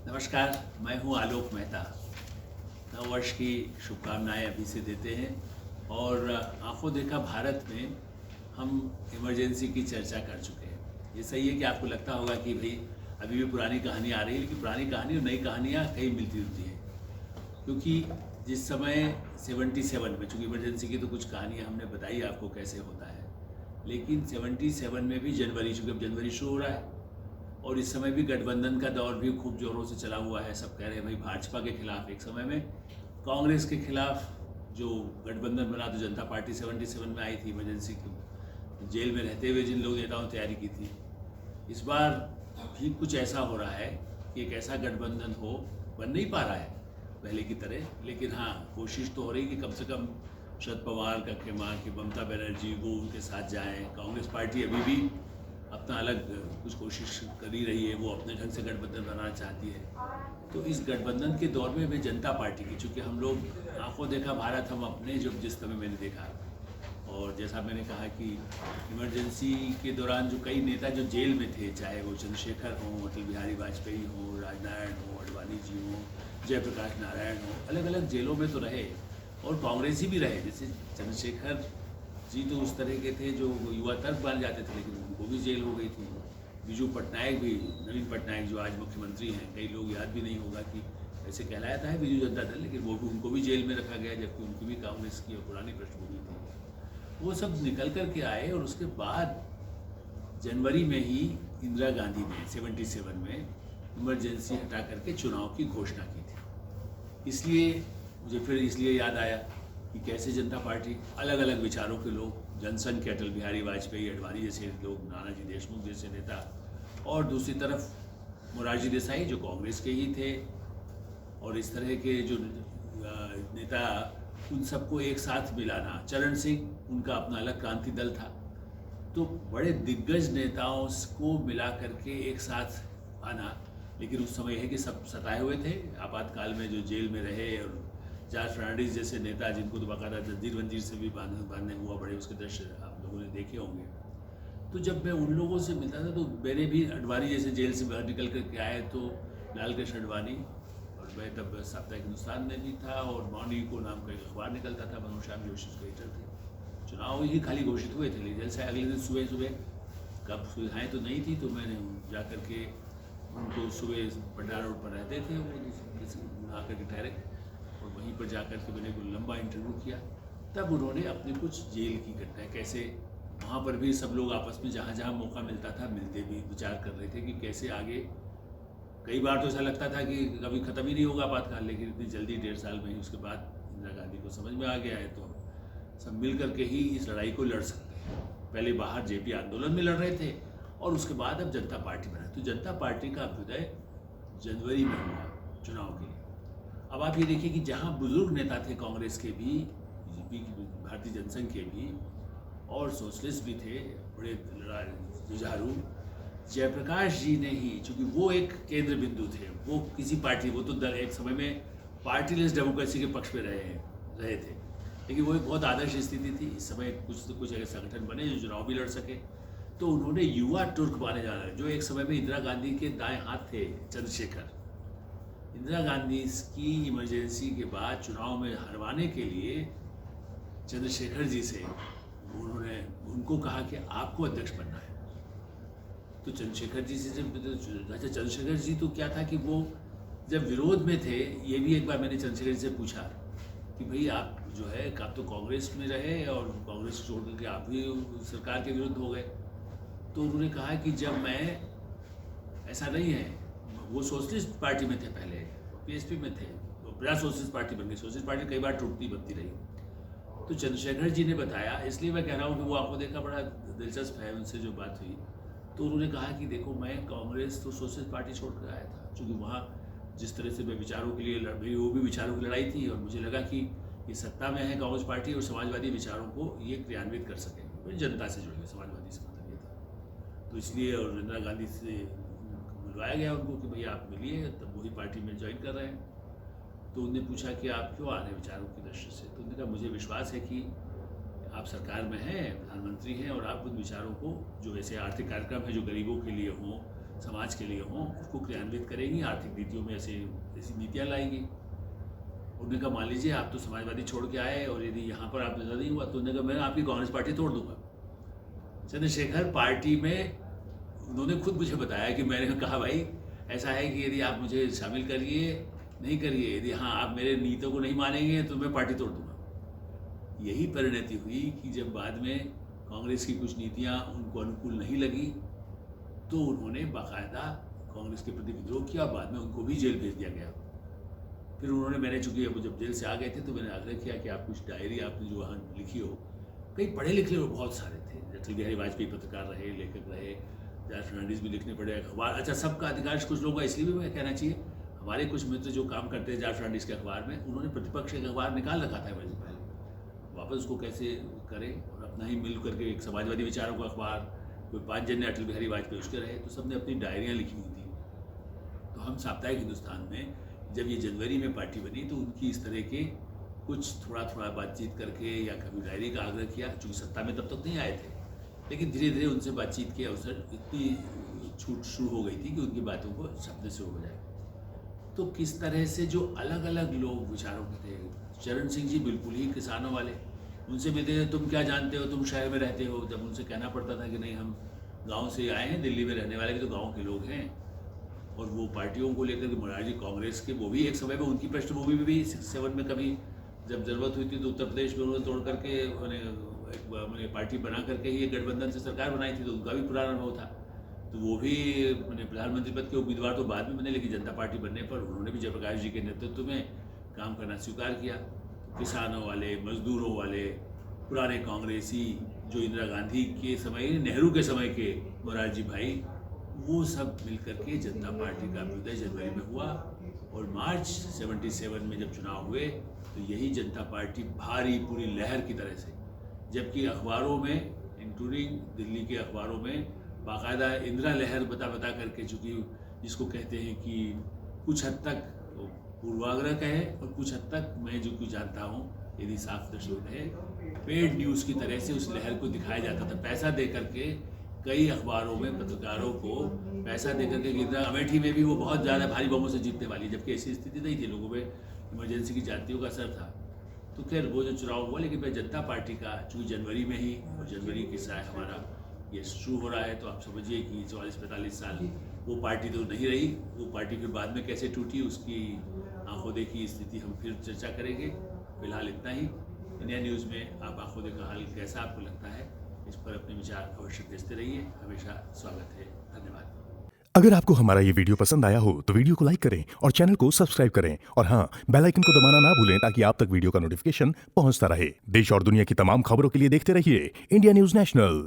नमस्कार, मैं हूं आलोक मेहता। नव वर्ष की शुभकामनाएं अभी से देते हैं और आंखों देखा भारत में हम इमरजेंसी की चर्चा कर चुके हैं। ये सही है कि आपको लगता होगा कि भाई अभी भी पुरानी कहानी आ रही है, लेकिन पुरानी कहानी और नई कहानियाँ कहीं मिलती जुलती हैं। क्योंकि जिस समय 77 में, चूँकि इमरजेंसी की तो कुछ कहानियाँ हमने बताई आपको कैसे होता है, लेकिन 77 में भी जनवरी, चूँकि अब जनवरी शुरू हो रहा है और इस समय भी गठबंधन का दौर भी खूब जोरों से चला हुआ है। सब कह रहे हैं भाई भाजपा के खिलाफ, एक समय में कांग्रेस के खिलाफ जो गठबंधन बना, तो जनता पार्टी 77 में आई थी इमरजेंसी की, जेल में रहते हुए जिन लोग नेताओं ने तैयारी की थी। इस बार भी कुछ ऐसा हो रहा है कि एक ऐसा गठबंधन हो, बन नहीं पा रहा है पहले की तरह, लेकिन हाँ कोशिश तो हो रही कि कम से कम शरद पवार का खेमा कि ममता बनर्जी वो उनके साथ जाएं। कांग्रेस पार्टी अभी भी अपना अलग कुछ कोशिश कर ही रही है, वो अपने ढंग से गठबंधन बनाना चाहती है। तो इस गठबंधन के दौर में भी जनता पार्टी की, चूँकि हम लोग आंखों देखा भारत, हम अपने जो जिस समय मैंने देखा और जैसा मैंने कहा कि इमरजेंसी के दौरान जो कई नेता जो जेल में थे, चाहे वो चंद्रशेखर हों, अटल बिहारी वाजपेयी हों, राजनारायण हों, अडवाणी जी हों, जयप्रकाश नारायण हों, अलग अलग जेलों में तो रहे और कांग्रेसी भी रहे। जैसे चंद्रशेखर जी तो उस तरह के थे जो युवा तर्क बन जाते थे, लेकिन उनको भी जेल हो गई थी। बीजू पटनायक भी, नवीन पटनायक जो आज मुख्यमंत्री हैं, कई लोग याद भी नहीं होगा कि ऐसे कहलाया था है बीजू जनता दल, लेकिन वो भी, उनको भी जेल में रखा गया, जबकि उनकी भी कांग्रेस की और पुरानी पृष्ठभूमि थी। वो सब निकल कर के आए और उसके बाद जनवरी में ही इंदिरा गांधी ने 77 में इमरजेंसी हटा करके चुनाव की घोषणा की थी। इसलिए मुझे फिर इसलिए याद आया कि कैसे जनता पार्टी, अलग अलग विचारों के लोग, जनसंघ के अटल बिहारी वाजपेयी, अडवाणी जैसे लोग, नानाजी देशमुख जैसे नेता, और दूसरी तरफ मोरारजी देसाई जो कांग्रेस के ही थे, और इस तरह के जो नेता, उन सबको एक साथ मिलाना। चरण सिंह, उनका अपना अलग क्रांति दल था। तो बड़े दिग्गज नेताओं को मिला करके एक साथ आना, लेकिन उस समय है कि सब सताए हुए थे आपातकाल में, जो जेल में रहे, और जॉर्ज फर्नांडिस जैसे नेता जिनको तो बाकायदा जंजीर वंजीर से भी बांधने हुआ पड़े, उसके दृश्य आप लोगों ने देखे होंगे। तो जब मैं उन लोगों से मिलता था तो मैंने भी, अडवाणी जैसे जेल से बाहर निकल करके आए तो लाल कृष्ण अडवाणी, और मैं तब साप्ताहिक हिंदुस्तान में भी था और मॉर्निंग को नाम का एक अखबार निकलता था, मनोश्याम जोशी उसके एडिटर थे। चुनाव ही खाली घोषित हुए थे, जेल से अगले दिन सुबह सुबह, कब सुविधाएँ तो नहीं थी, तो मैंने जा कर के उनको, सुबह पटना रोड पर रहते थे वो, आकर के ठहरे और वहीं पर जाकर के मैंने कोई लंबा इंटरव्यू किया। तब उन्होंने अपनी कुछ जेल की घटनाएं, कैसे वहाँ पर भी सब लोग आपस में जहाँ जहाँ मौका मिलता था मिलते भी विचार कर रहे थे कि कैसे आगे। कई बार तो ऐसा लगता था कि कभी ख़त्म ही नहीं होगा आपातकाल, लेकिन इतनी जल्दी 1.5 साल में ही उसके बाद इंदिरा गांधी को समझ में आ गया है तो सब मिल करके ही इस लड़ाई को लड़ सकते हैं। पहले बाहर जेपी आंदोलन में लड़ रहे थे और उसके बाद अब जनता पार्टी बना। तो जनता पार्टी का अभ्युदय जनवरी में हुआ चुनाव के लिए। अब आप ये देखिए कि जहाँ बुजुर्ग नेता थे कांग्रेस के भी, बीजेपी की, भारतीय जनसंघ के भी, और सोशलिस्ट भी थे, बड़े जुझारू, जयप्रकाश जी ने ही, चूँकि वो एक केंद्र बिंदु थे, वो किसी पार्टी, वो तो एक समय में पार्टीलेस डेमोक्रेसी के पक्ष में रहे थे, लेकिन वो एक बहुत आदर्श स्थिति थी। इस समय कुछ तो कुछ ऐसे संगठन बने जो चुनाव भी लड़ सके, तो उन्होंने युवा तुर्क माने जा रहे, जो एक समय में इंदिरा गांधी के दाएं हाथ थे, चंद्रशेखर। इंदिरा गांधी की इमरजेंसी के बाद चुनाव में हरवाने के लिए चंद्रशेखर जी से उन्होंने, उनको कहा कि आपको अध्यक्ष बनना है। तो चंद्रशेखर जी से जब, अच्छा चंद्रशेखर जी तो क्या था कि वो जब विरोध में थे, ये भी एक बार मैंने चंद्रशेखर जी से पूछा कि भाई आप जो है, आप तो कांग्रेस में रहे और कांग्रेस छोड़ करके आप भी सरकार के विरुद्ध हो गए। तो उन्होंने कहा कि जब मैं, ऐसा नहीं है, वो सोशलिस्ट पार्टी में थे पहले, पीएसपी में थे, वो प्रजा सोशलिस्ट पार्टी बन गई। सोशलिस्ट पार्टी कई बार टूटती बनती रही। तो चंद्रशेखर जी ने बताया, इसलिए मैं कह रहा हूँ कि वो आपको देखा, बड़ा दिलचस्प है, उनसे जो बात हुई तो उन्होंने कहा कि देखो, मैं कांग्रेस तो सोशलिस्ट पार्टी छोड़ कर आया था, क्योंकि वहाँ जिस तरह से मैं विचारों के लिए मेरी वो भी विचारों की लड़ाई थी, और मुझे लगा कि ये सत्ता में है कांग्रेस पार्टी और समाजवादी विचारों को ये क्रियान्वित कर सकेंगे, जनता से जुड़े हुए समाजवादी से मतलब ये था। तो इसलिए, और इंदिरा गांधी से बुलवाया गया उनको कि भैया आप मिलिए, तब वही पार्टी में ज्वाइन कर रहे हैं। तो उनने पूछा कि आप क्यों आ रहे हैं विचारों की दृष्टि से। तो उन्होंने कहा मुझे विश्वास है कि आप सरकार में हैं, प्रधानमंत्री हैं, और आप उन विचारों को, जो ऐसे आर्थिक कार्यक्रम है जो गरीबों के लिए हों, समाज के लिए हों उसको क्रियान्वित करेंगी, आर्थिक नीतियों में ऐसी नीतियाँ लाएंगी। उन्होंने कहा मान लीजिए आप तो समाजवादी छोड़ के आए और यदि यहाँ पर आप नहीं हुआ तो उन्होंने कहा मैं आपकी कांग्रेस पार्टी तोड़ दूंगा। चंद्रशेखर पार्टी में उन्होंने खुद मुझे बताया कि मैंने कहा भाई ऐसा है कि यदि आप मुझे शामिल करिए नहीं करिए, यदि हाँ आप मेरे नीतियों को नहीं मानेंगे तो मैं पार्टी तोड़ दूंगा। यही परिणति हुई कि जब बाद में कांग्रेस की कुछ नीतियाँ उनको अनुकूल नहीं लगी तो उन्होंने बाकायदा कांग्रेस के प्रति विद्रोह किया, बाद में उनको भी जेल भेज दिया गया। फिर उन्होंने, मैंने चूँकि अब जब जेल से आ गए थे तो मैंने आग्रह किया कि आप कुछ डायरी आपने जो वहाँ लिखी हो, कई पढ़े लिखे लोग बहुत सारे थे, अटल बिहारी वाजपेयी पत्रकार रहे, लेखक रहे, जॉर्ज फर्नांडिस भी लिखने पड़े, अखबार, अच्छा सबका अधिकांश कुछ लोगों का इसलिए भी मैं कहना चाहिए, हमारे कुछ मित्र जो काम करते हैं जॉर्ज फर्नांडिस के अखबार में, उन्होंने प्रतिपक्ष के अखबार निकाल रखा था इमरजेंसी पहले, वापस उसको कैसे करें और अपना ही मिल करके एक समाजवादी विचारों का अखबार, कोई 5 जन ने अटल बिहारी वाजपेयी उसके रहे, तो सबने अपनी डायरियाँ लिखी हुई थी। तो हम साप्ताहिक हिंदुस्तान में जब ये जनवरी में पार्टी बनी तो उनकी इस तरह के कुछ थोड़ा थोड़ा बातचीत करके या कभी डायरी का आग्रह किया, चूँकि सत्ता में तब तक नहीं आए थे, लेकिन धीरे धीरे उनसे बातचीत के अवसर इतनी छूट शुरू हो गई थी कि उनकी बातों को छपने से हो जाए। तो किस तरह से जो अलग अलग लोग विचारों के थे, चरण सिंह जी बिल्कुल ही किसानों वाले, उनसे मिलते थे, तुम क्या जानते हो, तुम शहर में रहते हो, जब उनसे कहना पड़ता था कि नहीं हम गांव से आए हैं, दिल्ली में रहने वाले भी तो गांव के लोग हैं। और वो पार्टियों को लेकर के मोरारजी कांग्रेस के, वो भी एक समय में उनकी पृष्ठभूमि में भी 67 में कभी जब जरूरत हुई थी तो उत्तर प्रदेश में उन्होंने तोड़ करके मैंने पार्टी बना करके ही एक गठबंधन से सरकार बनाई थी, तो उनका भी पुराना अनुभव था। तो वो भी मैंने प्रधानमंत्री पद के उम्मीदवार तो बाद में बने, लेकिन जनता पार्टी बनने पर उन्होंने भी जयप्रकाश जी के नेतृत्व में काम करना स्वीकार किया। किसानों वाले, मजदूरों वाले, पुराने कांग्रेसी, जो इंदिरा गांधी के समय, नेहरू के समय के मोरारजी भाई, वो सब मिलकर के जनता पार्टी का अभ्युदय जनवरी में हुआ। और मार्च 77 में जब चुनाव हुए तो यही जनता पार्टी भारी पूरी लहर की तरह से, जबकि अखबारों में इंक्लूडिंग दिल्ली के अखबारों में बाकायदा इंदिरा लहर बता करके, चूँकि जिसको कहते हैं कि कुछ हद तक पूर्वाग्रह का है और कुछ हद तक मैं जो कुछ जानता हूँ यदि साफ दर्शक है, पेड न्यूज़ की तरह से उस लहर को दिखाया जाता था। पैसा दे करके कई अखबारों में पत्रकारों को पैसा दे करके, इंदिरा अमेठी में भी वो बहुत ज़्यादा भारी बहुमत से जीतने वाली, जबकि ऐसी स्थिति नहीं थी, लोगों में इमरजेंसी की जातियों का असर था। तो खैर वो जो चुनाव हुआ, लेकिन मैं जनता पार्टी का चूँकि जनवरी में ही, और जनवरी के साथ हमारा ये शुरू हो रहा है, तो आप समझिए कि 44-45 साल वो पार्टी तो नहीं रही। वो पार्टी फिर बाद में कैसे टूटी उसकी आंखों देखी स्थिति हम फिर चर्चा करेंगे। फिलहाल इतना ही। इंडिया न्यूज़ में आप आंखों देखा हाल कैसा आपको लगता है, इस पर अपने विचार अवश्य भेजते रहिए, हमेशा स्वागत है। धन्यवाद। अगर आपको हमारा ये वीडियो पसंद आया हो तो वीडियो को लाइक करें और चैनल को सब्सक्राइब करें, और हाँ, बेल आइकन को दबाना ना भूलें ताकि आप तक वीडियो का नोटिफिकेशन पहुंचता रहे। देश और दुनिया की तमाम खबरों के लिए देखते रहिए इंडिया न्यूज़ नेशनल।